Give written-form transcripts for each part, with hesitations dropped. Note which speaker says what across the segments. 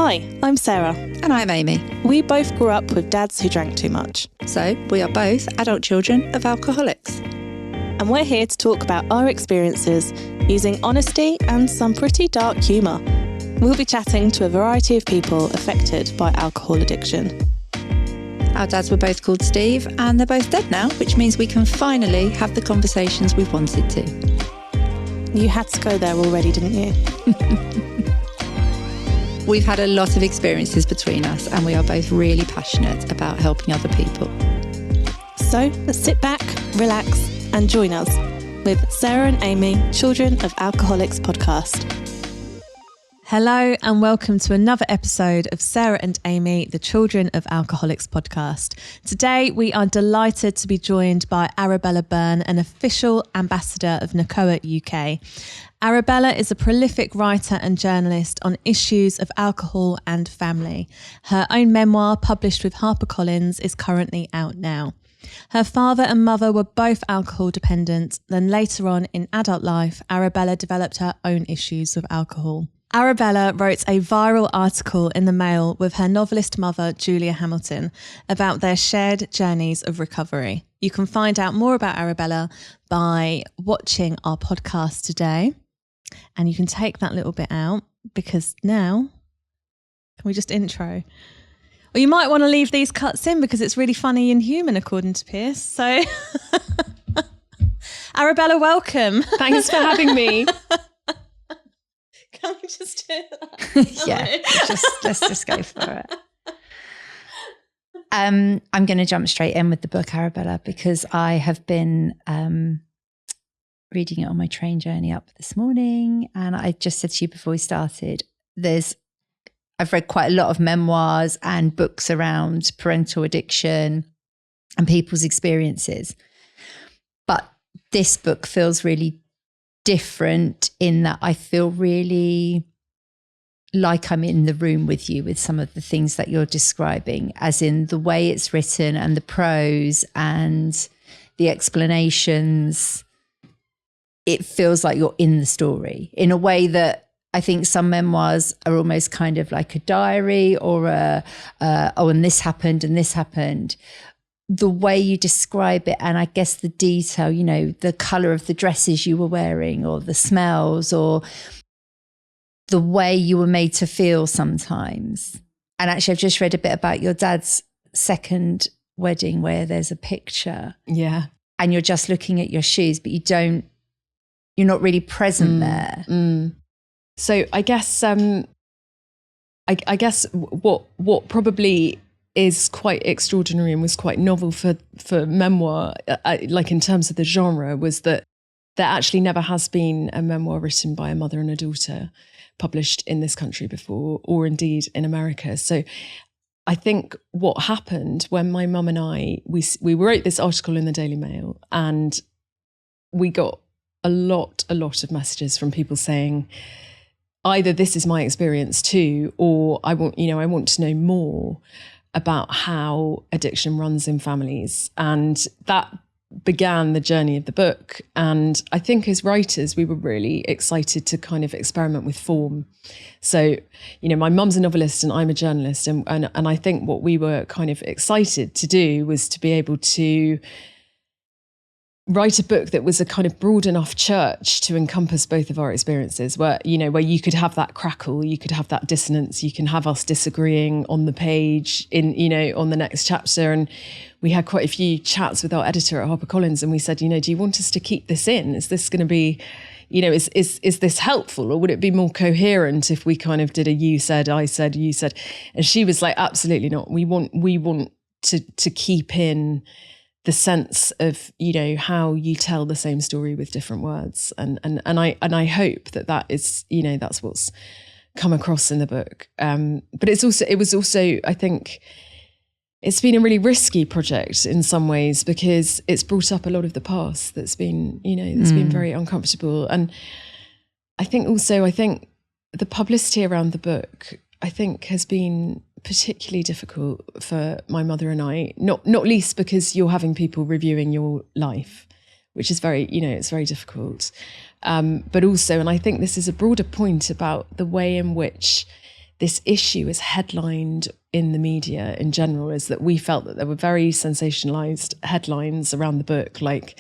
Speaker 1: Hi, I'm Sarah.
Speaker 2: And I'm Amy.
Speaker 1: We both grew up with dads who drank too much.
Speaker 2: So we are both adult children of alcoholics.
Speaker 1: And we're here to talk about our experiences using honesty and some pretty dark humour. We'll be chatting to a variety of people affected by alcohol addiction.
Speaker 2: Our dads were both called Steve and they're both dead now, which means we can finally have the conversations we've wanted to.
Speaker 1: You had to go there already, didn't you?
Speaker 2: We've had a lot of experiences between us and we are both really passionate about helping other people.
Speaker 1: So let's sit back, relax and join us with Sarah and Amy, Children of Alcoholics podcast. Hello and welcome to another episode of Sarah and Amy, the Children of Alcoholics podcast. Today we are delighted to be joined by Arabella Byrne, an official ambassador of Nacoa UK. Arabella is a prolific writer and journalist on issues of alcohol and family. Her own memoir, published with HarperCollins, is currently out now. Her father and mother were both alcohol dependent. Then later on in adult life, Arabella developed her own issues with alcohol. Arabella wrote a viral article in the Mail with her novelist mother, Julia Hamilton, about their shared journeys of recovery. You can find out more about Arabella by watching our podcast today. And you can take that little bit out because now, can we just intro? Or you might want to leave these cuts in because it's really funny and human, according to Pierce. So, Arabella, welcome.
Speaker 3: Thanks for having me.
Speaker 1: Can we just do that?
Speaker 2: Yeah, let's just go for it. I'm going to jump straight in with the book, Arabella, because I have been reading it on my train journey up this morning. And I just said to you before we started, I've read quite a lot of memoirs and books around parental addiction and people's experiences. But this book feels really different in that I feel really like I'm in the room with you with some of the things that you're describing, as in the way it's written and the prose and the explanations. It feels like you're in the story in a way that I think some memoirs are almost kind of like a diary or and this happened and this happened. The way you describe it, and I guess the detail, you know, the colour of the dresses you were wearing or the smells or the way you were made to feel sometimes. And actually, I've just read a bit about your dad's second wedding where there's a picture.
Speaker 3: Yeah.
Speaker 2: And you're just looking at your shoes, but you're not really present there.
Speaker 3: Mm. So I guess, I guess what probably is quite extraordinary and was quite novel for memoir, like in terms of the genre, was that there actually never has been a memoir written by a mother and a daughter published in this country before, or indeed in America. So I think what happened when my mum and I, we wrote this article in the Daily Mail and we got a lot of messages from people saying, either this is my experience too, or I want to know more about how addiction runs in families. And that began the journey of the book. And I think as writers, we were really excited to kind of experiment with form. So, you know, my mum's a novelist and I'm a journalist. And I think what we were kind of excited to do was to be able to write a book that was a kind of broad enough church to encompass both of our experiences, where you could have that crackle, you could have that dissonance, you can have us disagreeing on the page on the next chapter. And we had quite a few chats with our editor at HarperCollins and we said, do you want us to keep this in? Is this going to be, is this helpful, or would it be more coherent if we kind of did a you said, I said, you said? And she was like, absolutely not. We want to keep in the sense of, how you tell the same story with different words. And I hope that is, that's what's come across in the book. But it was also, I think it's been a really risky project in some ways because it's brought up a lot of the past that's been, been very uncomfortable. And I think the publicity around the book, I think has been particularly difficult for my mother and I, not least because you're having people reviewing your life, which is very, it's very difficult. But also, and I think this is a broader point about the way in which this issue is headlined in the media in general, is that we felt that there were very sensationalized headlines around the book, like,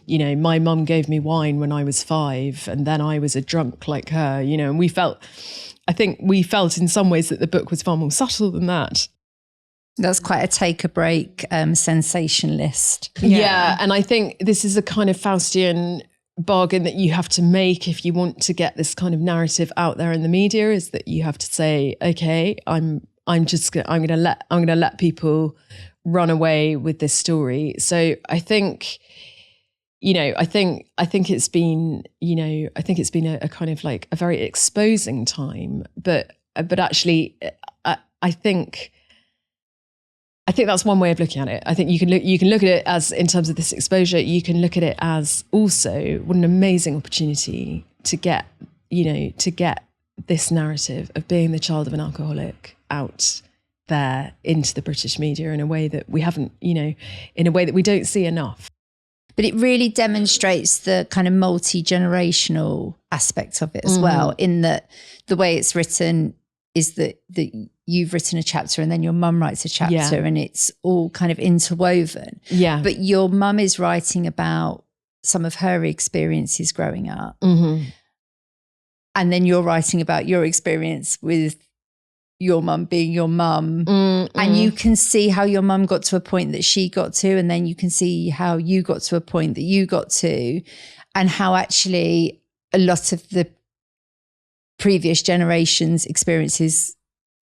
Speaker 3: you know, my mum gave me wine when I was 5 and then I was a drunk like her, you know, and I think we felt in some ways that the book was far more subtle than that.
Speaker 2: That's quite a take a break sensationalist.
Speaker 3: Yeah. And I think this is a kind of Faustian bargain that you have to make if you want to get this kind of narrative out there in the media, is that you have to say, okay, I'm going to let people run away with this story. So I think, you know, I think it's been, you know, I think it's been a kind of like a very exposing time, but actually I think that's one way of looking at it. I think you can look at it as, in terms of this exposure, you can look at it as also what an amazing opportunity to get this narrative of being the child of an alcoholic out there into the British media in a way that we haven't, you know, in a way that we don't see enough.
Speaker 2: But it really demonstrates the kind of multi-generational aspect of it as well, in that the way it's written is that you've written a chapter and then your mum writes a chapter and it's all kind of interwoven.
Speaker 3: Yeah.
Speaker 2: But your mum is writing about some of her experiences growing up.
Speaker 3: Mm-hmm.
Speaker 2: And then you're writing about your experience with your mum being your mum. And you can see how your mum got to a point that she got to, and then you can see how you got to a point that you got to, and how actually a lot of the previous generations' experiences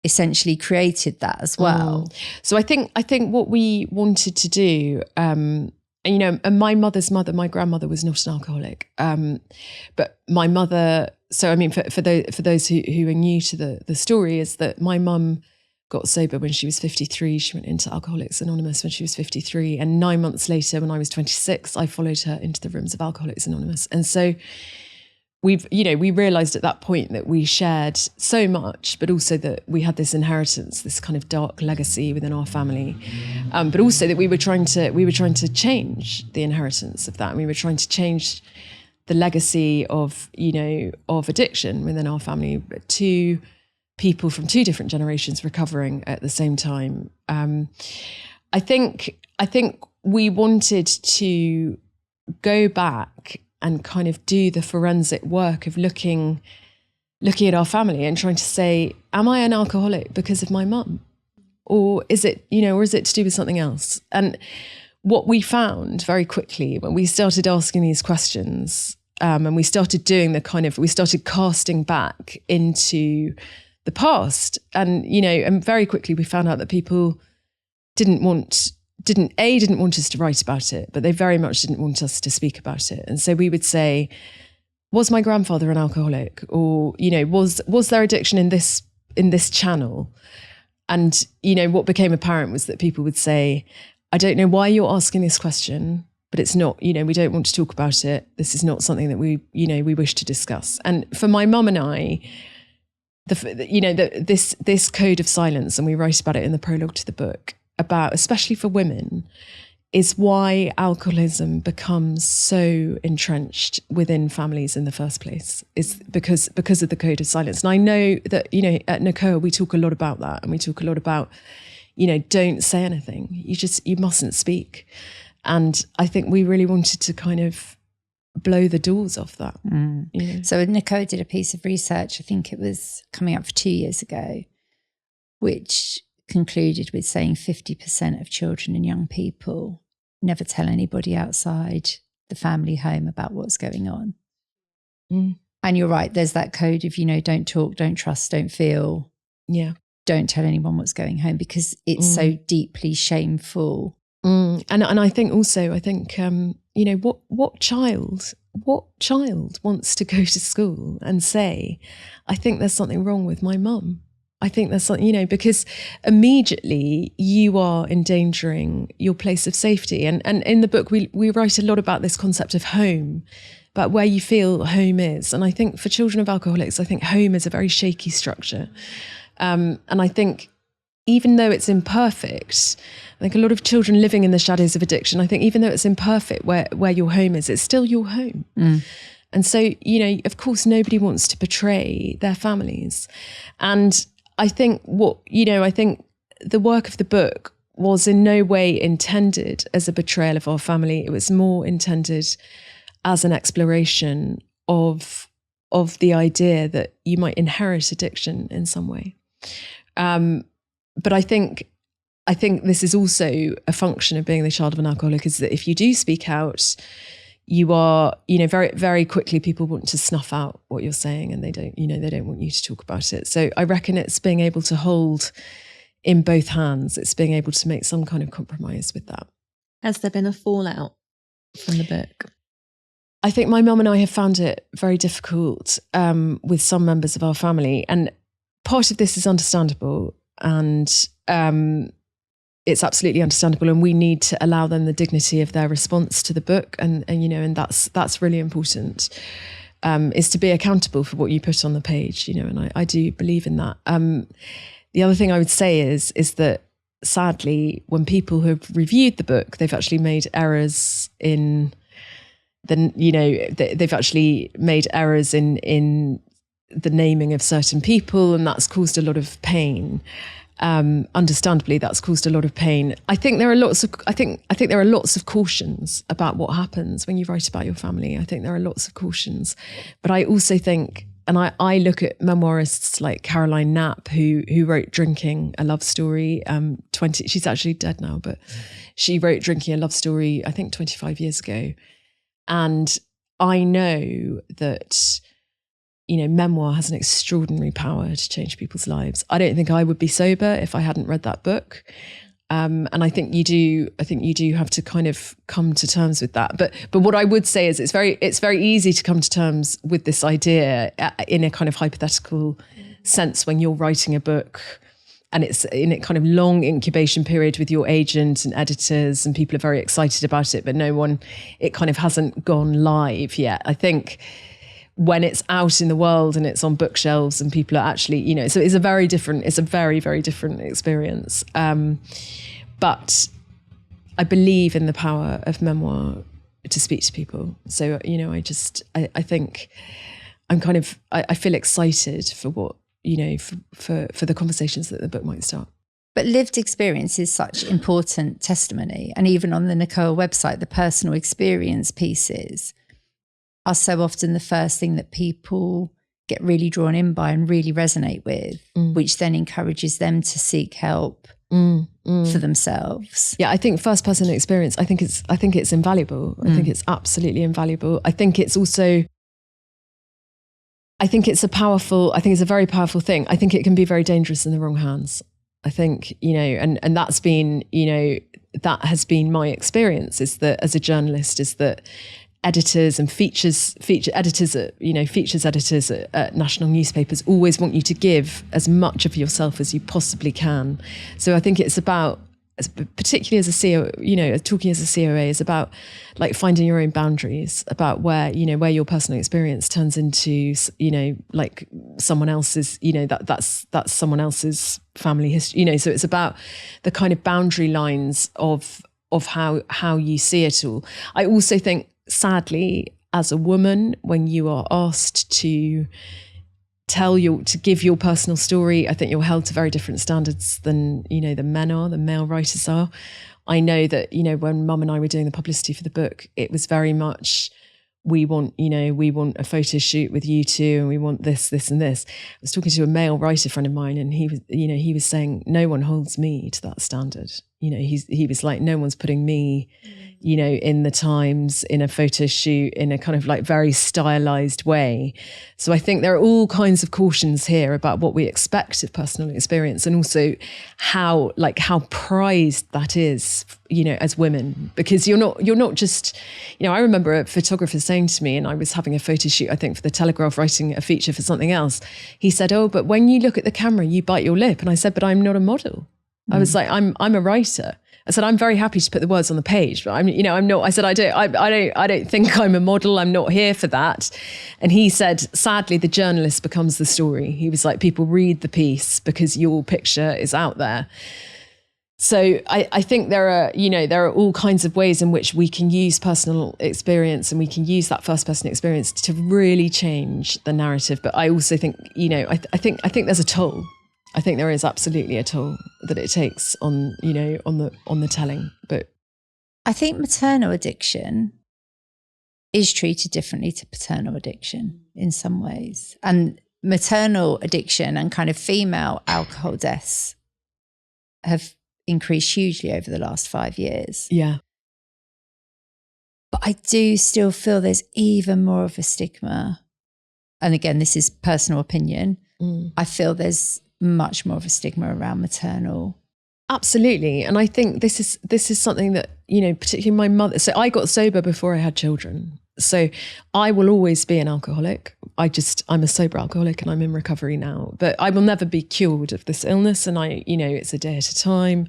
Speaker 2: essentially created that as well.
Speaker 3: So I think what we wanted to do, and, you know, and my mother's mother, my grandmother, was not an alcoholic, but my mother. So I mean, for those who are new to the story, is that my mum got sober when she was 53. She went into Alcoholics Anonymous when she was 53, and 9 months later, when I was 26, I followed her into the rooms of Alcoholics Anonymous, and so. We realised at that point that we shared so much, but also that we had this inheritance, this kind of dark legacy within our family, but also that we were trying to change the inheritance of that. And we were trying to change the legacy of, you know, of addiction within our family. Two people from two different generations recovering at the same time. I think we wanted to go back and kind of do the forensic work of looking at our family and trying to say, am I an alcoholic because of my mum? Or is it to do with something else? And what we found very quickly when we started asking these questions, and we started casting back into the past, and, you know, and very quickly we found out that people didn't want us to write about it, but they very much didn't want us to speak about it. And so we would say, was my grandfather an alcoholic? Or, you know, was there addiction in this channel? And, you know, what became apparent was that people would say, I don't know why you're asking this question, but it's not, you know, we don't want to talk about it. This is not something that we wish to discuss. And for my mum and I, this code of silence, and we write about it in the prologue to the book, about, especially for women, is why alcoholism becomes so entrenched within families in the first place, is because of the code of silence. And I know that, you know, at Nacoa we talk a lot about that, and we talk a lot about, you know, don't say anything. You mustn't speak. And I think we really wanted to kind of blow the doors off that. You know?
Speaker 2: So Nacoa did a piece of research, I think it was coming up for 2 years ago, which concluded with saying 50% of children and young people never tell anybody outside the family home about what's going on. And you're right, there's that code of, you know, don't talk, don't trust, don't feel.
Speaker 3: Yeah.
Speaker 2: Don't tell anyone what's going home, because it's so deeply shameful.
Speaker 3: And I think also, you know, what child wants to go to school and say, I think there's something wrong with my mum. I think there's something, you know, because immediately you are endangering your place of safety. And in the book, we write a lot about this concept of home, about where you feel home is. And I think for children of alcoholics, I think home is a very shaky structure. And I think even though it's imperfect, I think a lot of children living in the shadows of addiction, I think even though it's imperfect where your home is, it's still your home. And so, you know, of course, nobody wants to betray their families. And I think the work of the book was in no way intended as a betrayal of our family. It was more intended as an exploration of the idea that you might inherit addiction in some way. But I think this is also a function of being the child of an alcoholic, is that if you do speak out, you are, very, very quickly people want to snuff out what you're saying, and they don't want you to talk about it. So I reckon it's being able to hold in both hands. It's being able to make some kind of compromise with that.
Speaker 1: Has there been a fallout from the book?
Speaker 3: I think my mum and I have found it very difficult with some members of our family. And part of this is understandable, and it's absolutely understandable. And we need to allow them the dignity of their response to the book. And that's really important, is to be accountable for what you put on the page, and I do believe in that. The other thing I would say is that sadly, when people who have reviewed the book, they've actually made errors in they've actually made errors in the naming of certain people, and that's caused a lot of pain. Understandably, that's caused a lot of pain. I think there are lots of cautions about what happens when you write about your family. I think there are lots of cautions, but I also think, and I look at memoirists like Caroline Knapp, who wrote Drinking, a love story. She's actually dead now, but she wrote Drinking, a love story, I think 25 years ago. And I know that, memoir has an extraordinary power to change people's lives. I don't think I would be sober if I hadn't read that book. And I think you do have to kind of come to terms with that. But what I would say is it's very easy to come to terms with this idea in a kind of hypothetical sense when you're writing a book, and it's in a kind of long incubation period with your agent and editors, and people are very excited about it, but it kind of hasn't gone live yet. I think when it's out in the world and it's on bookshelves and people are actually, so it's a very, very different experience. But I believe in the power of memoir to speak to people. So, I think I feel excited for what, for the conversations that the book might start.
Speaker 2: But lived experience is such important testimony. And even on the Nacoa website, the personal experience pieces are so often the first thing that people get really drawn in by and really resonate with, which then encourages them to seek help for themselves.
Speaker 3: Yeah, I think first person experience, I think it's invaluable. I think it's absolutely invaluable. I think it's a very powerful thing. I think it can be very dangerous in the wrong hands. I think, and that's been, that has been my experience, is that as a journalist, is that editors and features editors at national newspapers always want you to give as much of yourself as you possibly can. So I think it's about, particularly as a CEO, talking as a COA, is about like finding your own boundaries, about where your personal experience turns into, like someone else's, that's someone else's family history, so it's about the kind of boundary lines of how you see it all. I also think, sadly, as a woman, when you are asked to give your personal story, I think you're held to very different standards than, the male writers are. I know that, when Mum and I were doing the publicity for the book, it was very much, we want a photo shoot with you two, and we want this, this, and this. I was talking to a male writer friend of mine, and he was saying, no one holds me to that standard. He was like, no one's putting me, in the Times, in a photo shoot, in a kind of like very stylized way. So I think there are all kinds of cautions here about what we expect of personal experience, and also how prized that is, as women, because you're not just, I remember a photographer saying to me, and I was having a photo shoot, I think for the Telegraph, writing a feature for something else. He said, "Oh, but when you look at the camera, you bite your lip." And I said, "But I'm not a model." I was like, I'm a writer. I said, I'm very happy to put the words on the page, but I'm not. I said, I don't think I'm a model. I'm not here for that. And he said, sadly, the journalist becomes the story. He was like, people read the piece because your picture is out there. So I think there are all kinds of ways in which we can use personal experience, and we can use that first person experience to really change the narrative. But I also think, I think there's a toll. I think there is absolutely a toll that it takes on, you know, on the telling. But
Speaker 2: I think maternal addiction is treated differently to paternal addiction in some ways. And maternal addiction and kind of female alcohol deaths have increased hugely over the last 5 years.
Speaker 3: yeah.
Speaker 2: But I do still feel there's even more of a stigma. And again, this is personal opinion. I feel there's much more of a stigma around maternal.
Speaker 3: Absolutely. And I think this is something that, you know, particularly my mother, so I got sober before I had children. So I will always be an alcoholic. I'm a sober alcoholic and I'm in recovery now, but I will never be cured of this illness. And it's a day at a time.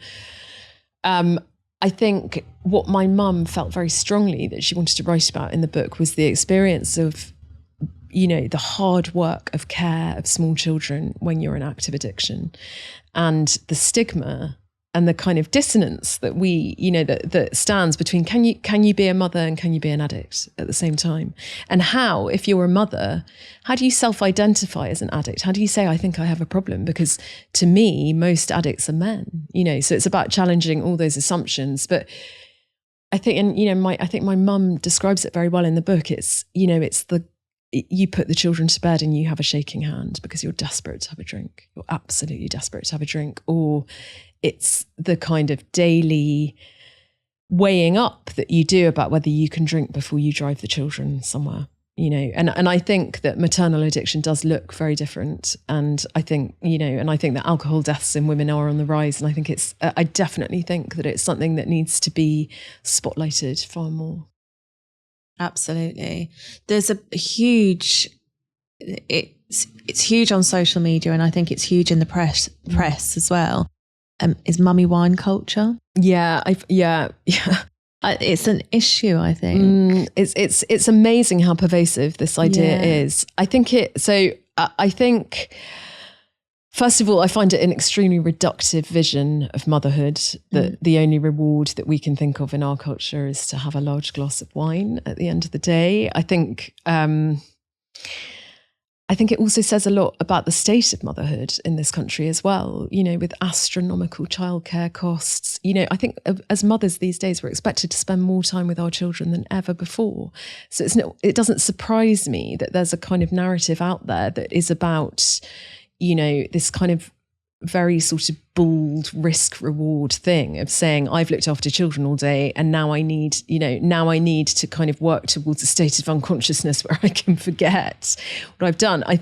Speaker 3: I think what my mum felt very strongly that she wanted to write about in the book was the experience of, you know, the hard work of care of small children when you're in active addiction, and the stigma and the kind of dissonance that that stands between can you be a mother and can you be an addict at the same time? And how, if you're a mother, how do you self-identify as an addict? How do you say, I think I have a problem? Because to me, most addicts are men, you know, so it's about challenging all those assumptions. But I think, and, you know, I think my mum describes it very well in the book. It's, you know, you put the children to bed and you have a shaking hand because you're desperate to have a drink. You're absolutely desperate to have a drink. Or it's the kind of daily weighing up that you do about whether you can drink before you drive the children somewhere, you know. And I think that maternal addiction does look very different. And I think, you know, and I think that alcohol deaths in women are on the rise. And I think I definitely think that it's something that needs to be spotlighted far more.
Speaker 1: Absolutely. There's a huge, it's huge on social media, and I think it's huge in the press as well. Is mummy wine culture?
Speaker 3: Yeah.
Speaker 1: It's an issue, I think.
Speaker 3: It's amazing how pervasive this idea is. I think first of all, I find it an extremely reductive vision of motherhood, that the only reward that we can think of in our culture is to have a large glass of wine at the end of the day. I think it also says a lot about the state of motherhood in this country as well, you know, with astronomical childcare costs. You know, I think as mothers these days, we're expected to spend more time with our children than ever before. So it doesn't surprise me that there's a kind of narrative out there that is about, you know, this kind of very sort of bold risk reward thing of saying, I've looked after children all day and now I need to kind of work towards a state of unconsciousness where I can forget what I've done. I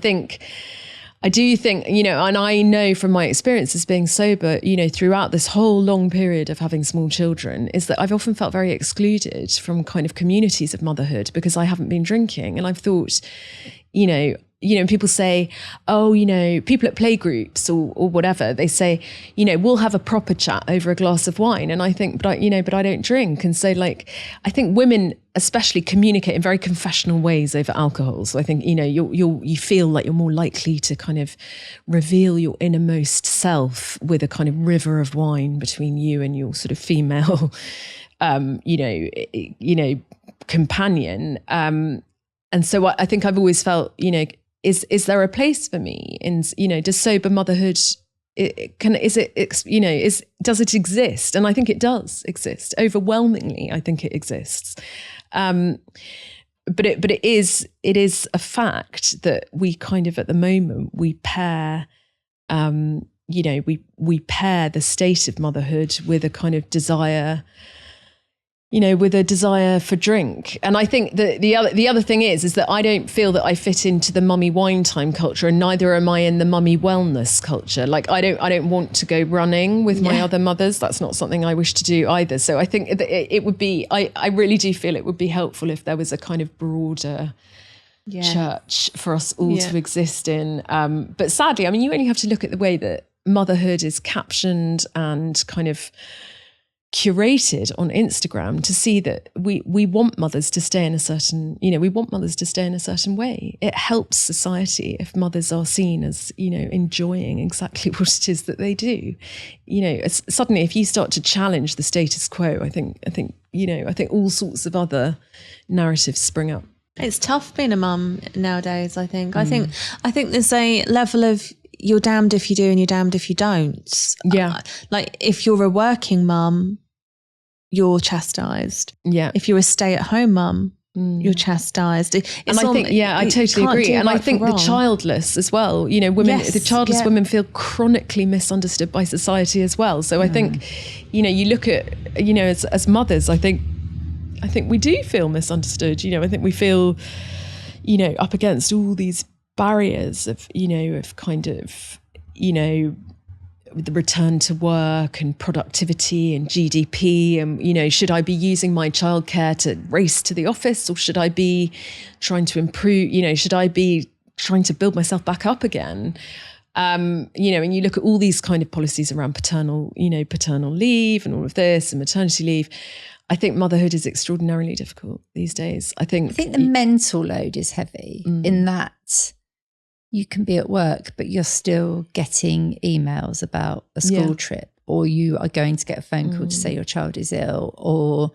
Speaker 3: do think, you know, and I know from my experience as being sober, you know, throughout this whole long period of having small children, is that I've often felt very excluded from kind of communities of motherhood because I haven't been drinking. And I've thought, you know, people say, oh, you know, people at playgroups or whatever, they say, you know, we'll have a proper chat over a glass of wine. And I think, but I don't drink. And so, like, I think women especially communicate in very confessional ways over alcohol. So I think, you know, you feel like you're more likely to kind of reveal your innermost self with a kind of river of wine between you and your sort of female, companion. And so I think I've always felt, you know, is there a place for me in, you know, does sober motherhood, does it exist? And I think it does exist. Overwhelmingly, I think it exists. But it is a fact that we kind of, at the moment, we pair, we pair the state of motherhood with a kind of desire, you know, with a desire for drink. And I think that the other thing is that I don't feel that I fit into the mummy wine time culture, and neither am I in the mummy wellness culture. Like I don't want to go running with my other mothers. That's not something I wish to do either. So I think it would be, I really do feel it would be helpful if there was a kind of broader church for us all to exist in. But sadly, I mean, you only have to look at the way that motherhood is captioned and kind of curated on Instagram to see that we want mothers to stay in a certain, you know, we want mothers to stay in a certain way. It helps society if mothers are seen as, you know, enjoying exactly what it is that they do. You know, suddenly if you start to challenge the status quo, I think all sorts of other narratives spring up.
Speaker 1: It's tough being a mum nowadays, I think. I think there's a level of, you're damned if you do and you're damned if you don't.
Speaker 3: Yeah.
Speaker 1: Like if you're a working mum, you're chastised.
Speaker 3: Yeah.
Speaker 1: If you're a stay-at-home mum, you're chastised.
Speaker 3: I totally agree. And I think the childless as well, you know, women, the childless women feel chronically misunderstood by society as well. So I think, you know, you look at, you know, as mothers, I think we do feel misunderstood. You know, I think we feel, you know, up against all these barriers of, you know, of kind of, you know, the return to work and productivity and GDP and, you know, should I be using my childcare to race to the office, or should I be trying to improve, you know, should I be trying to build myself back up again? You know, and you look at all these kind of policies around paternal leave and all of this and maternity leave. I think motherhood is extraordinarily difficult these days. I think
Speaker 2: the mental load is heavy in that you can be at work, but you're still getting emails about a school trip, or you are going to get a phone call to say your child is ill, or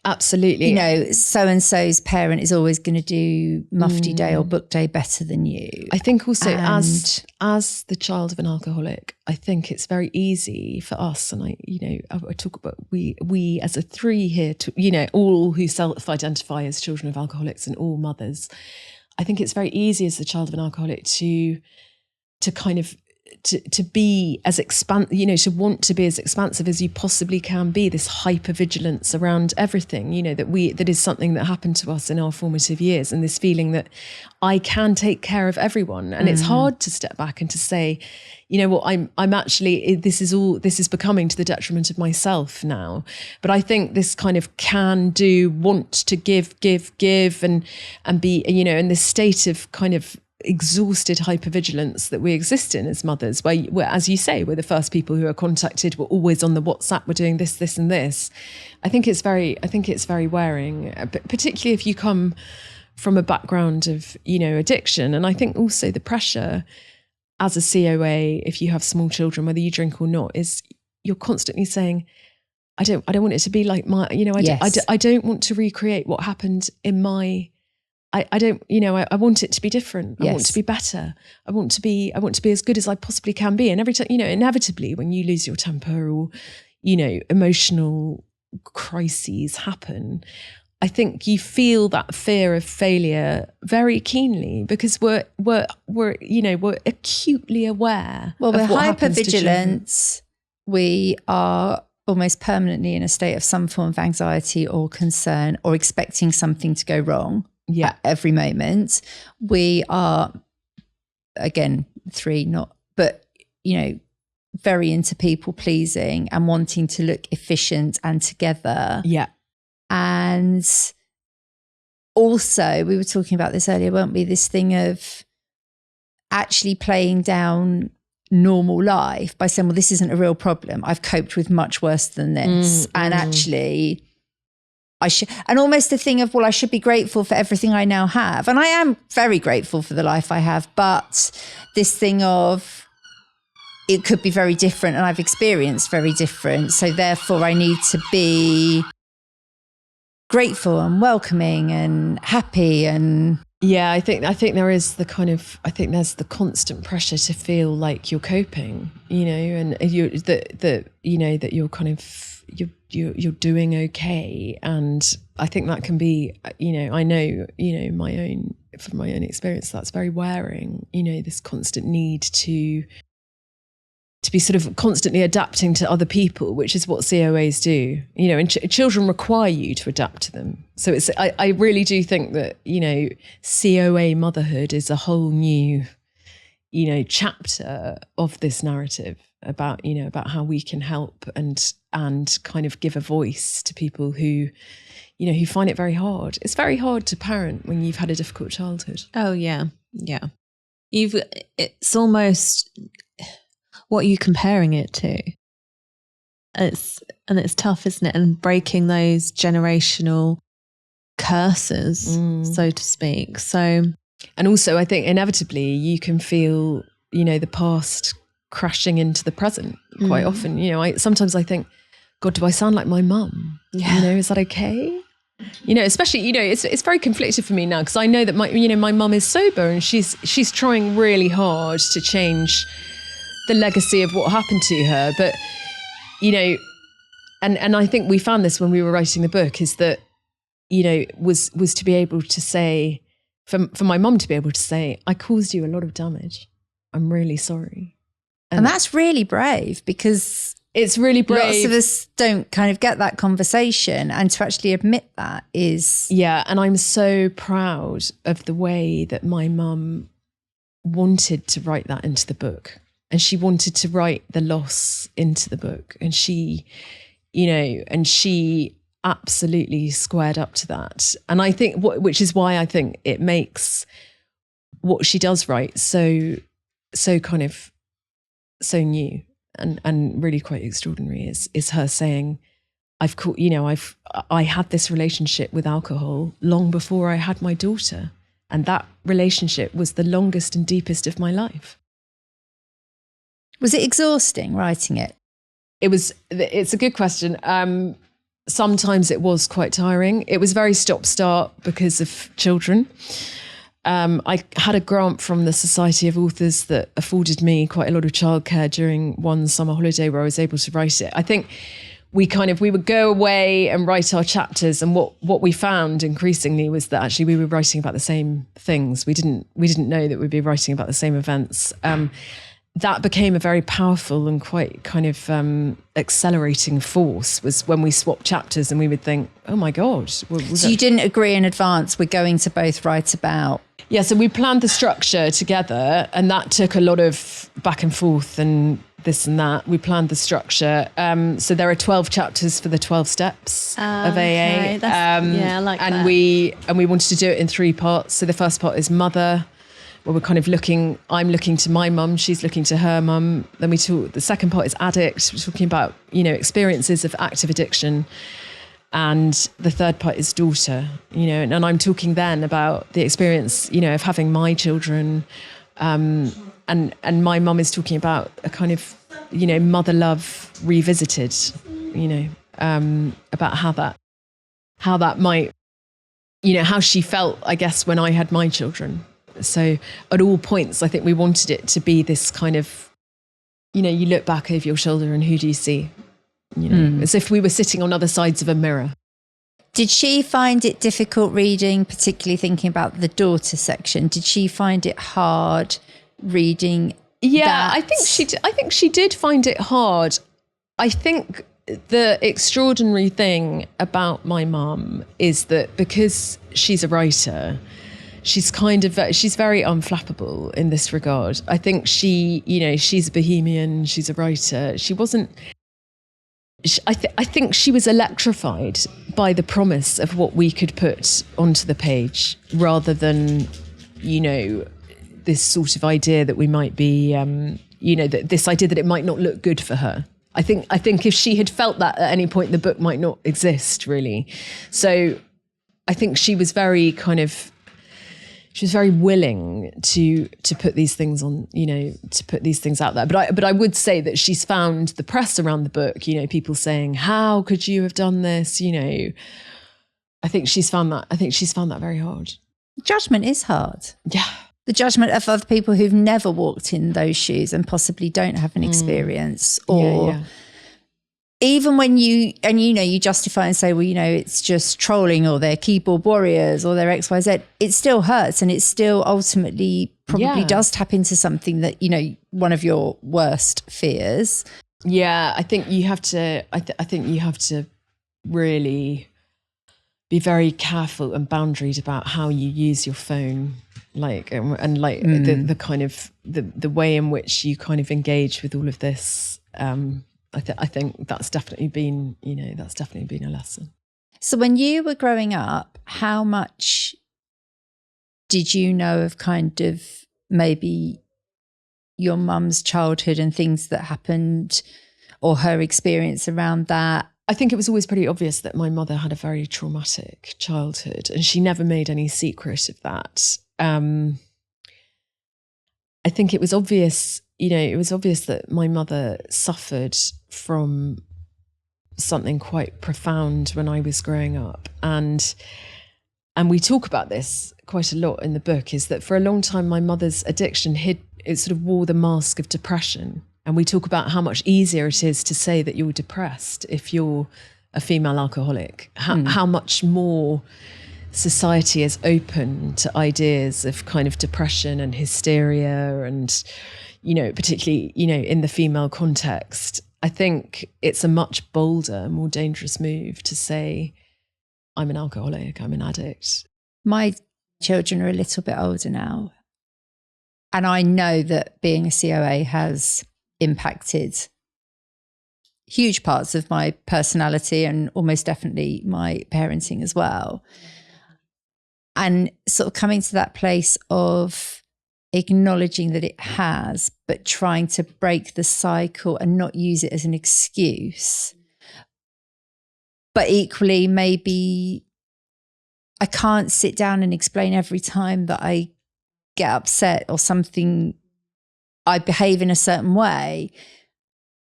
Speaker 3: absolutely,
Speaker 2: you know, so-and-so's parent is always going to do mufti day or book day better than you.
Speaker 3: I think also as the child of an alcoholic, I think it's very easy for us, and I talk about we as a three here, you know, all who self-identify as children of alcoholics and all mothers. I think it's very easy as the child of an alcoholic to kind of to be as to want to be as expansive as you possibly can be. This hypervigilance around everything, you know, that is something that happened to us in our formative years, and this feeling that I can take care of everyone, and it's hard to step back and to say, you know what, I'm actually, this is becoming to the detriment of myself now. But I think this kind of can do, want to give and be, you know, in this state of kind of exhausted hypervigilance that we exist in as mothers, where as you say, we're the first people who are contacted, we're always on the WhatsApp, we're doing this and this. I think it's very wearing, particularly if you come from a background of, you know, addiction. And I think also the pressure as a COA, if you have small children, whether you drink or not, is you're constantly saying, I don't want it to be like my, you know, I don't want to recreate what happened in my, I don't, you know, I want it to be different. I want to be better. I want to be as good as I possibly can be. And every time, you know, inevitably when you lose your temper or, you know, emotional crises happen, I think you feel that fear of failure very keenly, because we're acutely aware.
Speaker 2: Well,
Speaker 3: we're
Speaker 2: hypervigilant. We are almost permanently in a state of some form of anxiety or concern, or expecting something to go wrong at every moment. We are, again, but you know, very into people pleasing and wanting to look efficient and together.
Speaker 3: Yeah.
Speaker 2: And also, we were talking about this earlier, weren't we? This thing of actually playing down normal life by saying, well, this isn't a real problem. I've coped with much worse than this. And actually, and almost the thing of, well, I should be grateful for everything I now have. And I am very grateful for the life I have. But this thing of, it could be very different, and I've experienced very different. So therefore, I need to be grateful and welcoming and happy. And
Speaker 3: I think there is there's the constant pressure to feel like you're coping, you know, and that you're kind of you're doing okay. And I think that can be, you know, I know, you know, from my own experience, that's very wearing, you know, this constant need to be sort of constantly adapting to other people, which is what COAs do, you know, and children require you to adapt to them. So I really do think that, you know, COA motherhood is a whole new, you know, chapter of this narrative about, you know, about how we can help and kind of give a voice to people who, you know, who find it very hard. It's very hard to parent when you've had a difficult childhood.
Speaker 1: Oh yeah. Yeah. It's almost, what are you comparing it to? It's tough, isn't it? And breaking those generational curses, so to speak. So,
Speaker 3: and also I think inevitably you can feel, you know, the past crashing into the present quite often. You know, sometimes I think, God, do I sound like my mum?
Speaker 1: Yeah.
Speaker 3: You know, is that okay? Especially, it's very conflicted for me now because I know that my mum is sober and she's trying really hard to change the legacy of what happened to her. But, and I think we found this when we were writing the book is that, was to be able to say, for my mum to be able to say, I caused you a lot of damage. I'm really sorry.
Speaker 2: And that's really brave because
Speaker 3: it's really brave.
Speaker 2: Lots of us don't kind of get that conversation, and to actually admit that is...
Speaker 3: Yeah, and I'm so proud of the way that my mum wanted to write that into the book. And she wanted to write the loss into the book. And she, and she absolutely squared up to that. And I think, which is why I think it makes what she does write so kind of, so new. And really quite extraordinary is her saying, I had this relationship with alcohol long before I had my daughter. And that relationship was the longest and deepest of my life.
Speaker 2: Was it exhausting writing it?
Speaker 3: It's a good question. Sometimes it was quite tiring. It was very stop-start because of children. I had a grant from the Society of Authors that afforded me quite a lot of childcare during one summer holiday where I was able to write it. I think we would go away and write our chapters, and what we found increasingly was that actually we were writing about the same things. We didn't know that we'd be writing about the same events. That became a very powerful and quite kind of accelerating force was when we swapped chapters and we would think, oh my God.
Speaker 2: So you didn't agree in advance, we're going to both write about...
Speaker 3: Yeah, so we planned the structure together, and that took a lot of back and forth and this and that. We planned the structure. So there are 12 chapters for the 12 steps of AA.
Speaker 1: Okay. I like that.
Speaker 3: And we wanted to do it in 3 parts. So the first part is mother, where we're kind of I'm looking to my mum, she's looking to her mum. Then the second part is addict, we're talking about, experiences of active addiction. And the third part is daughter, and I'm talking then about the experience, of having my children. And my mum is talking about a kind of, mother love revisited, about how that might, how she felt, I guess, when I had my children. So at all points, I think we wanted it to be this kind of, you look back over your shoulder and who do you see? As if we were sitting on other sides of a mirror.
Speaker 2: Did she find it difficult reading, particularly thinking about the daughter section? Did she find it hard reading?
Speaker 3: Yeah, I think she did find it hard. I think the extraordinary thing about my mum is that because she's a writer, she's very unflappable in this regard. I think she's a bohemian, she's a writer. I think she was electrified by the promise of what we could put onto the page rather than, this sort of idea that we might be, this idea that it might not look good for her. I think if she had felt that at any point, the book might not exist really. So I think she was very willing to put these things on, to put these things out there. But I would say that she's found the press around the book, people saying, how could you have done this? I think she's found that very hard.
Speaker 2: Judgment is hard.
Speaker 3: Yeah.
Speaker 2: The judgment of other people who've never walked in those shoes and possibly don't have an experience or even when you justify and say, well, it's just trolling or they're keyboard warriors or they're XYZ, it still hurts and it still ultimately probably does tap into something that, one of your worst fears.
Speaker 3: Yeah, I think you have to, I think you have to really be very careful and boundaried about how you use your phone, the kind of the way in which you kind of engage with all of this. I think that's definitely been a lesson.
Speaker 2: So when you were growing up, how much did you know of kind of maybe your mum's childhood and things that happened or her experience around that?
Speaker 3: I think it was always pretty obvious that my mother had a very traumatic childhood and she never made any secret of that. I think it was obvious, that my mother suffered from something quite profound when I was growing up. And we talk about this quite a lot in the book, is that for a long time, my mother's addiction it sort of wore the mask of depression. And we talk about how much easier it is to say that you're depressed if you're a female alcoholic, how much more society is open to ideas of kind of depression and hysteria and, particularly, in the female context. I think it's a much bolder, more dangerous move to say, I'm an alcoholic, I'm an addict.
Speaker 2: My children are a little bit older now. And I know that being a COA has impacted huge parts of my personality and almost definitely my parenting as well. And sort of coming to that place of acknowledging that it has, but trying to break the cycle and not use it as an excuse. But equally, maybe I can't sit down and explain every time that I get upset or something, I behave in a certain way.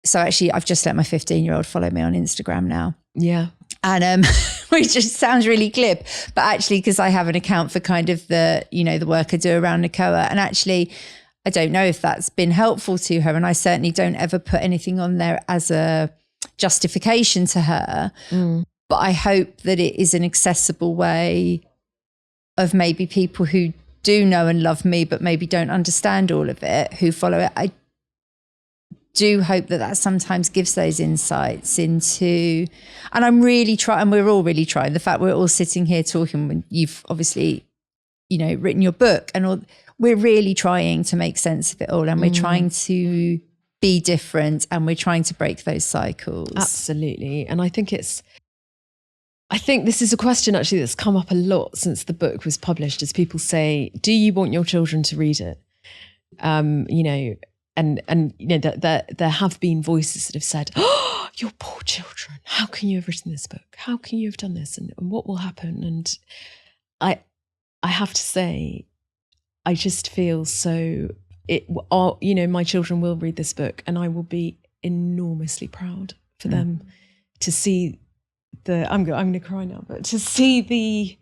Speaker 2: So actually, I've just let my 15-year-old follow me on Instagram now.
Speaker 3: Yeah.
Speaker 2: And which just sounds really glib, but actually, because I have an account for kind of the work I do around Nacoa, and actually, I don't know if that's been helpful to her. And I certainly don't ever put anything on there as a justification to her. But I hope that it is an accessible way of maybe people who do know and love me, but maybe don't understand all of it, who follow it. I do hope that sometimes gives those insights into, and I'm really trying, and we're all really trying, the fact we're all sitting here talking when you've obviously, written your book, and all, we're really trying to make sense of it all, and we're trying to be different, and we're trying to break those cycles.
Speaker 3: Absolutely. And I think this is a question actually that's come up a lot since the book was published, as people say, do you want your children to read it? There have been voices that have said, oh, your poor children, how can you have written this book? How can you have done this? And what will happen? And I have to say, I just feel my children will read this book, and I will be enormously proud for them to see I'm going to cry now, but to see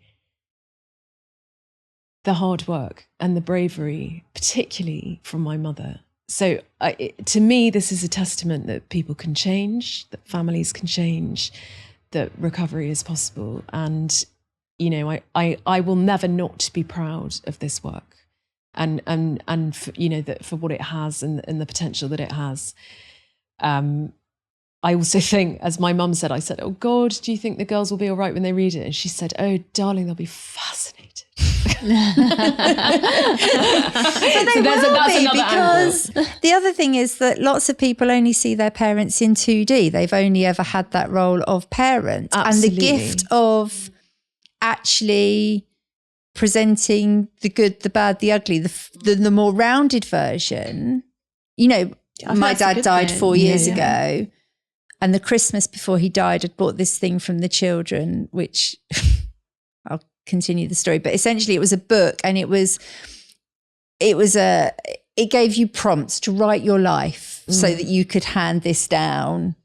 Speaker 3: the hard work and the bravery, particularly from my mother. So to me, this is a testament that people can change, that families can change, that recovery is possible. And, I will never not be proud of this work and for, that for what it has and the potential that it has. I also think, as my mum said, I said, oh God, do you think the girls will be all right when they read it? And she said, oh darling, they'll be fascinated.
Speaker 2: But they will be, because the other thing is that lots of people only see their parents in 2D. They've only ever had that role of parent.
Speaker 3: Absolutely.
Speaker 2: And the gift of actually presenting the good, the bad, the ugly, the more rounded version. My dad died 4 years ago. And the Christmas before he died, I'd bought this thing from the children, which I'll continue the story. But essentially it was a book, and it gave you prompts to write your life so that you could hand this down.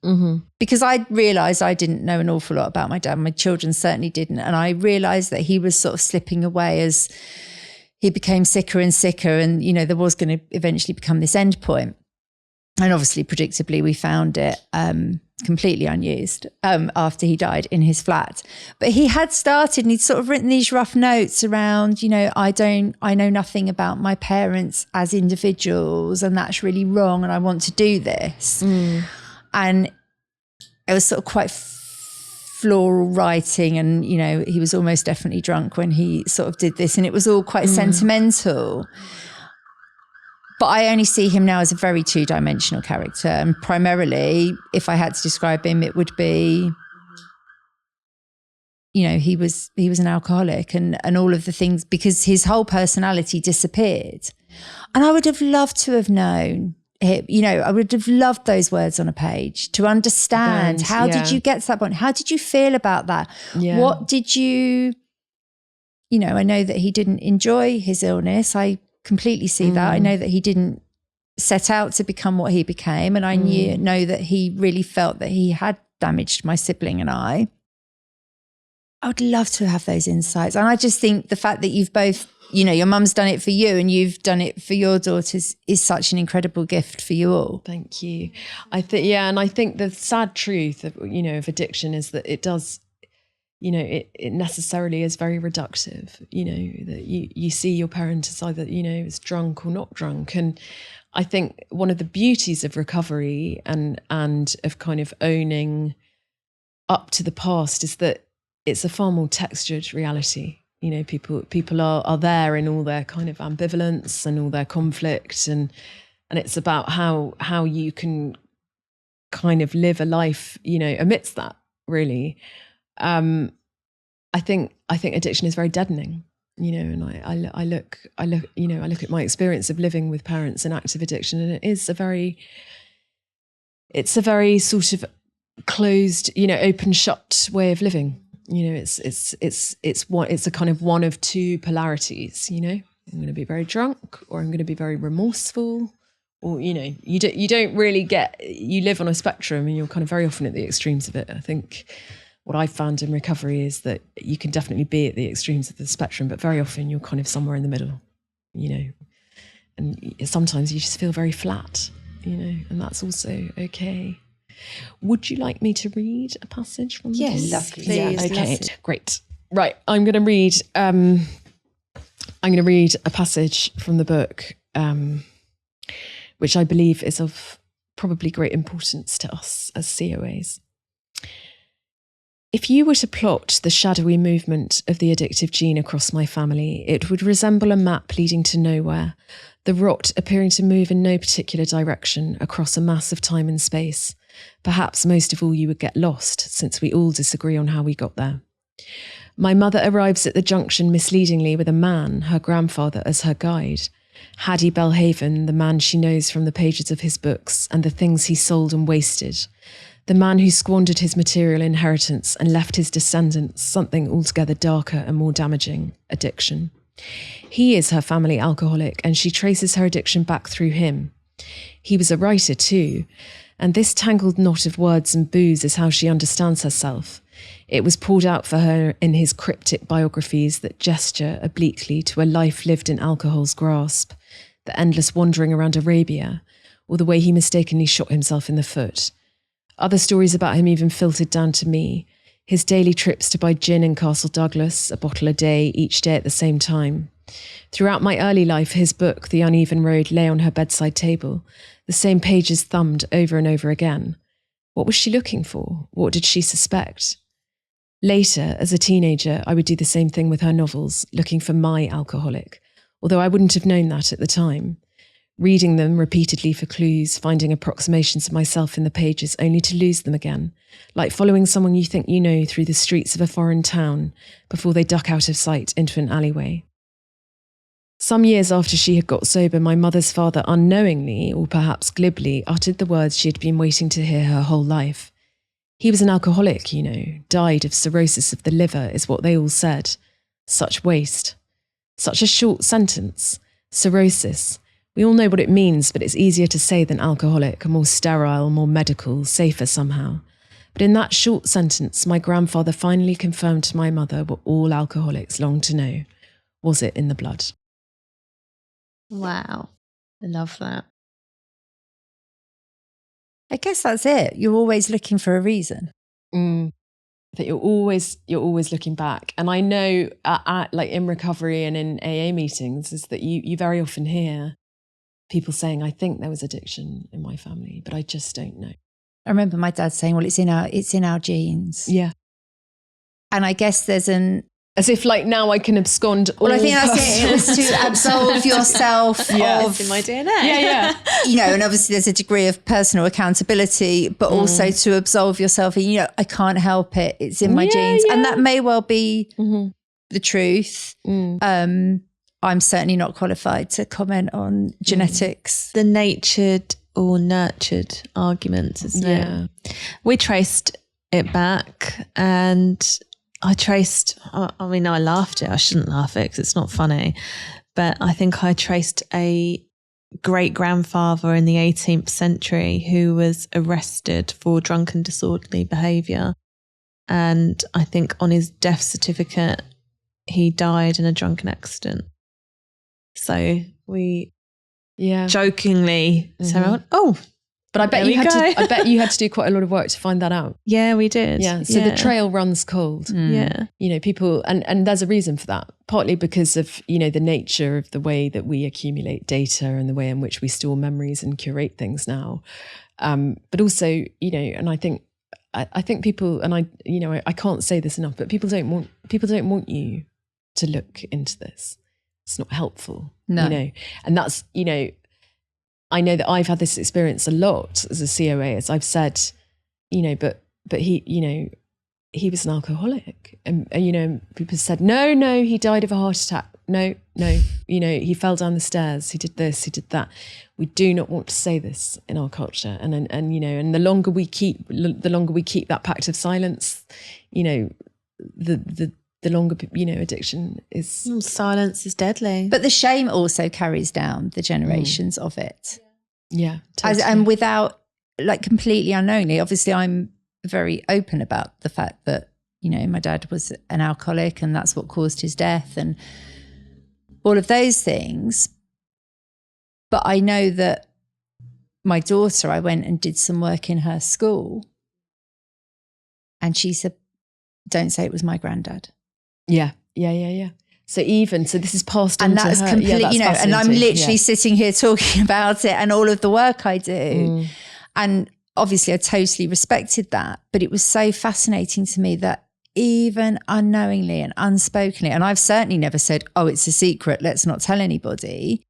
Speaker 2: Because I realised I didn't know an awful lot about my dad. My children certainly didn't. And I realised that he was sort of slipping away as he became sicker and sicker. And, there was going to eventually become this end point. And obviously, predictably, we found it completely unused after he died in his flat. But he had started, and he'd sort of written these rough notes around, I know nothing about my parents as individuals, and that's really wrong, and I want to do this. And it was sort of quite floral writing, and, he was almost definitely drunk when he sort of did this, and it was all quite sentimental. But I only see him now as a very two-dimensional character. And primarily, if I had to describe him, it would be, he was an alcoholic and all of the things, because his whole personality disappeared. And I would have loved to have known him, I would have loved those words on a page to understand how did you get to that point? How did you feel about that?
Speaker 3: Yeah.
Speaker 2: What did you, I know that he didn't enjoy his illness. I completely see that. I know that he didn't set out to become what he became, and I know that he really felt that he had damaged my sibling and I would love to have those insights. And I just think the fact that you've both, you know, your mum's done it for you and you've done it for your daughters is such an incredible gift for you all.
Speaker 3: Thank you. I think, yeah. And I think the sad truth of, you know, of addiction is that it does, you know, it necessarily is very reductive, you know, that you see your parent as either, you know, as drunk or not drunk. And I think one of the beauties of recovery and of kind of owning up to the past is that it's a far more textured reality. You know, people are there in all their kind of ambivalence and all their conflict, and it's about how you can kind of live a life, you know, amidst that, really. I think addiction is very deadening, you know, and I look, you know, I look at my experience of living with parents in active addiction, and it's a very sort of closed, you know, open shut way of living. You know, it's a kind of one of two polarities, you know. I'm going to be very drunk, or I'm going to be very remorseful, or, you know, you don't really you live on a spectrum, and you're kind of very often at the extremes of it. I think what I've found in recovery is that you can definitely be at the extremes of the spectrum, but very often you're kind of somewhere in the middle, you know, and sometimes you just feel very flat, you know, and that's also okay. Would you like me to read a passage from the book?
Speaker 2: Yes, please.
Speaker 3: Okay, great. Right, I'm going to read a passage from the book, which I believe is of probably great importance to us as COAs. If you were to plot the shadowy movement of the addictive gene across my family, it would resemble a map leading to nowhere, the rot appearing to move in no particular direction across a mass of time and space. Perhaps most of all you would get lost, since we all disagree on how we got there. My mother arrives at the junction misleadingly with a man, her grandfather, as her guide. Haddie Belhaven, the man she knows from the pages of his books and the things he sold and wasted. The man who squandered his material inheritance and left his descendants something altogether darker and more damaging: addiction. He is her family alcoholic, and she traces her addiction back through him. He was a writer too, and this tangled knot of words and booze is how she understands herself. It was poured out for her in his cryptic biographies that gesture obliquely to a life lived in alcohol's grasp, the endless wandering around Arabia, or the way he mistakenly shot himself in the foot. Other stories about him even filtered down to me. His daily trips to buy gin in Castle Douglas, a bottle a day, each day at the same time. Throughout my early life, his book, The Uneven Road, lay on her bedside table, the same pages thumbed over and over again. What was she looking for? What did she suspect? Later, as a teenager, I would do the same thing with her novels, looking for my alcoholic, although I wouldn't have known that at the time. Reading them repeatedly for clues, finding approximations of myself in the pages only to lose them again, like following someone you think you know through the streets of a foreign town before they duck out of sight into an alleyway. Some years after she had got sober, my mother's father unknowingly, or perhaps glibly, uttered the words she had been waiting to hear her whole life. He was an alcoholic, you know, died of cirrhosis of the liver, is what they all said. Such waste. Such a short sentence. Cirrhosis. We all know what it means, but it's easier to say than alcoholic, more sterile, more medical, safer somehow. But in that short sentence, my grandfather finally confirmed to my mother what all alcoholics long to know. Was it in the blood?
Speaker 1: Wow. I love that.
Speaker 2: I guess that's it. You're always looking for a reason.
Speaker 3: That you're always looking back. And I know like in recovery and in AA meetings is that you very often hear people saying, I think there was addiction in my family, but I just don't know.
Speaker 2: I remember my dad saying, well, it's in our genes.
Speaker 3: Yeah.
Speaker 2: And I guess there's
Speaker 3: as if like now I can abscond all.
Speaker 2: Well, I think that's it. It was to absolve yourself of
Speaker 1: It's in my DNA.
Speaker 3: Yeah.
Speaker 2: You know, and obviously there's a degree of personal accountability, but also to absolve yourself. And, you know, I can't help it. It's in my genes.
Speaker 3: Yeah.
Speaker 2: And that may well be the truth. I'm certainly not qualified to comment on genetics.
Speaker 1: The natured or nurtured argument, isn't it? We traced it back, and I laughed at it. I shouldn't laugh at it because it's not funny. But I think I traced a great-grandfather in the 18th century who was arrested for drunken disorderly behaviour. And I think on his death certificate, he died in a drunken accident. So we jokingly said,
Speaker 3: but I bet you had to do quite a lot of work to find that out.
Speaker 1: Yeah, we did.
Speaker 3: Yeah. So the trail runs cold.
Speaker 1: Yeah.
Speaker 3: You know, people, and there's a reason for that, partly because of, you know, the nature of the way that we accumulate data and the way in which we store memories and curate things now. But also, you know, and I think people, and I can't say this enough, but people don't want you to look into this. It's not helpful. No. You know, and that's, you know, I know that I've had this experience a lot as a COA, as I've said, you know, but he, you know, he was an alcoholic, and you know, people said, no, he died of a heart attack. No, you know, he fell down the stairs. He did this, he did that. We do not want to say this in our culture, and you know, and the longer we keep that pact of silence, you know, the longer, you know, addiction is...
Speaker 1: Silence is deadly.
Speaker 2: But the shame also carries down the generations of it.
Speaker 3: Yeah. Totally.
Speaker 2: And without, like, completely unknowingly, obviously I'm very open about the fact that, you know, my dad was an alcoholic and that's what caused his death and all of those things. But I know that my daughter, I went and did some work in her school and she said, don't say it was my granddad.
Speaker 3: Yeah. So this is passed on
Speaker 2: and
Speaker 3: to
Speaker 2: that's
Speaker 3: her.
Speaker 2: Completely,
Speaker 3: that's
Speaker 2: you know, and I'm literally sitting here talking about it and all of the work I do. And obviously I totally respected that, but it was so fascinating to me that even unknowingly and unspokenly, and I've certainly never said, oh, it's a secret, let's not tell anybody.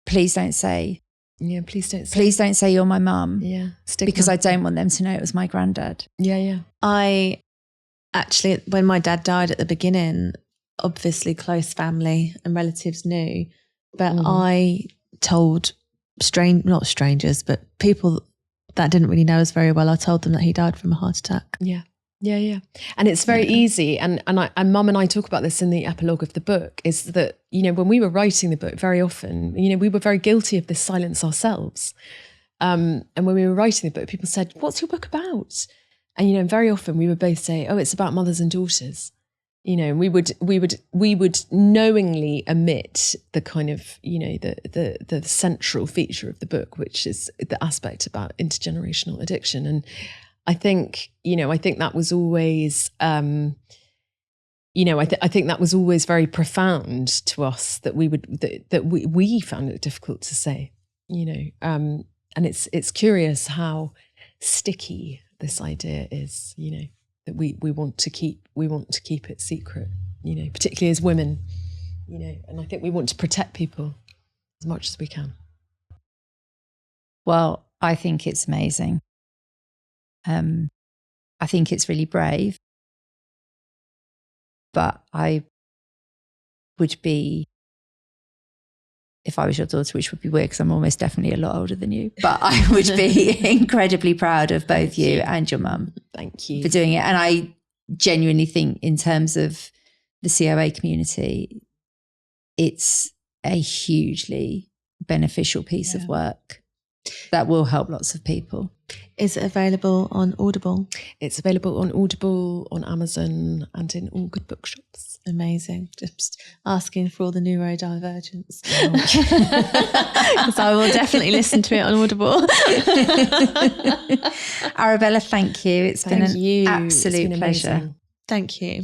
Speaker 2: Please don't say.
Speaker 3: Yeah, please don't say.
Speaker 2: Please don't say you're my mum.
Speaker 3: Yeah.
Speaker 2: Because I don't want them to know it was my granddad.
Speaker 3: Yeah.
Speaker 1: I actually, when my dad died at the beginning, obviously close family and relatives knew, but I told not strangers, but people that didn't really know us very well, I told them that he died from a heart attack.
Speaker 3: Yeah. And it's very easy. And Mum and I talk about this in the epilogue of the book, is that, you know, when we were writing the book, very often, you know, we were very guilty of this silence ourselves. And when we were writing the book, people said, what's your book about? And, you know, very often we would both say, oh, it's about mothers and daughters. You know, and we would knowingly omit the kind of, you know, the central feature of the book, which is the aspect about intergenerational addiction. And I think that was always, I think that was always very profound to us, that we found it difficult to say, you know, and it's curious how sticky this idea is, you know, that we want to keep it secret, you know, particularly as women, you know, and I think we want to protect people as much as we can.
Speaker 2: Well, I think it's amazing. I think it's really brave, but I would be, if I was your daughter, which would be weird because I'm almost definitely a lot older than you, but I would be incredibly proud of both you and your mum.
Speaker 3: Thank you
Speaker 2: for doing it. And I genuinely think, in terms of the COA community, it's a hugely beneficial piece of work that will help lots of people.
Speaker 1: Is it available on Audible?
Speaker 3: It's available on Audible, on Amazon, and in all good bookshops.
Speaker 1: Amazing. Just asking for all the neurodivergence. Because I will definitely listen to it on Audible.
Speaker 2: Arabella, thank you. It's been an absolute pleasure.
Speaker 1: Thank you.